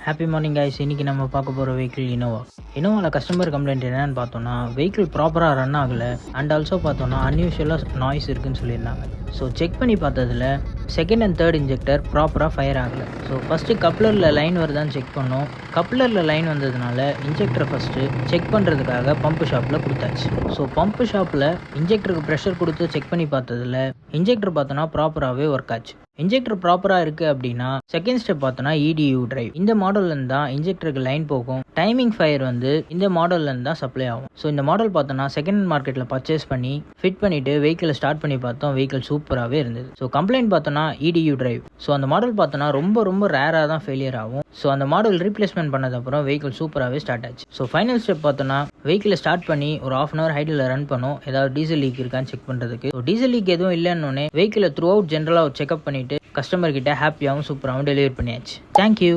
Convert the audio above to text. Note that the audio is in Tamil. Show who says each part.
Speaker 1: Happy morning guys. இன்றைக்கி நம்ம பார்க்க போகிற வெஹிக்கிள் இனோவாவில் கஸ்டமர் கம்ப்ளைண்ட் என்னென்னு பார்த்தோன்னா வெஹிக்கிள் ப்ராப்பராக ரன் ஆகலை அண்ட் ஆல்சோ பார்த்தோன்னா அன்யூஷுவலாக நாய்ஸ் இருக்குதுன்னு சொல்லியிருந்தாங்க. ஸோ செக் பண்ணி பார்த்ததில் செகண்ட் அண்ட் தேர்ட் இன்ஜெக்டர் ப்ராப்பராக ஃபயர் ஆகலை. ஸோ ஃபஸ்ட்டு கப்ளரில் லைன் வருதான்னு செக் பண்ணோம். கப்ளரில் லைன் வந்ததுனால இன்ஜெக்டரை ஃபஸ்ட்டு செக் பண்ணுறதுக்காக பம்பு ஷாப்பில் கொடுத்தாச்சு. ஸோ பம்பு ஷாப்பில் இன்ஜெக்டருக்கு ப்ரெஷர் கொடுத்து செக் பண்ணி பார்த்ததில் இன்ஜெக்டர் பார்த்தோன்னா ப்ராப்பராகவே ஒர்க் ஆச்சு. இன்ஜெக்டர் ப்ராப்பராக இருக்குது அப்படின்னா செகண்ட் ஸ்டெப் பார்த்தோன்னா EDU டிரைவ். இந்த மாடல்லேருந்து தான் இன்ஜெக்டருக்கு லைன் போகும். டைமிங் ஃபயர் வந்து இந்த மாடல்லேருந்து தான் சப்ளை ஆகும். ஸோ இந்த மாடல் பார்த்தோன்னா செகண்ட் ஹேண்ட் மார்க்கெட்டில் பர்ச்சேஸ் பண்ணி ஃபிட் பண்ணிவிட்டு வெஹிக்கிளை ஸ்டார்ட் பண்ணி பார்த்தோம். வெஹிக்கிள் சூப்பராகவே இருந்தது. ஸோ கம்ப்ளைண்ட் பார்த்தோன்னா EDU டிரைவ். ஸோ அந்த மாடல் பார்த்தோன்னா ரொம்ப ரேராக தான் ஃபெயிலியர் ஆகும். ஸோ அந்த மாடல் ரீப்ளேஸ்மெண்ட் பண்ணதுக்கப்புறம் வெஹிக்கிள் சூப்பராகவே ஸ்டார்ட் ஆச்சு. ஸோ ஃபைனல் ஸ்டெப் பார்த்தோன்னா வெஹிக்கிளை ஸ்டார்ட் பண்ணி ஒரு ½ hour ஹைட்டில் ரன் பண்ணோம். ஏதாவது டீசல் லீக் இருக்கான்னு செக் பண்ணுறதுக்கு. ஸோ டீசல் லீக் எதுவும் இல்லைன்னொன்னே வெஹிக்கிளை த்ரூ அவுட் ஜென்ரலாக ஒரு செக்அப் பண்ணிவிட்டு கஸ்டமர் கிட்ட ஹாப்பியாகவும் சூப்பராகவும் டெலிவரி பண்ணியாச்சு. தேங்க்யூ.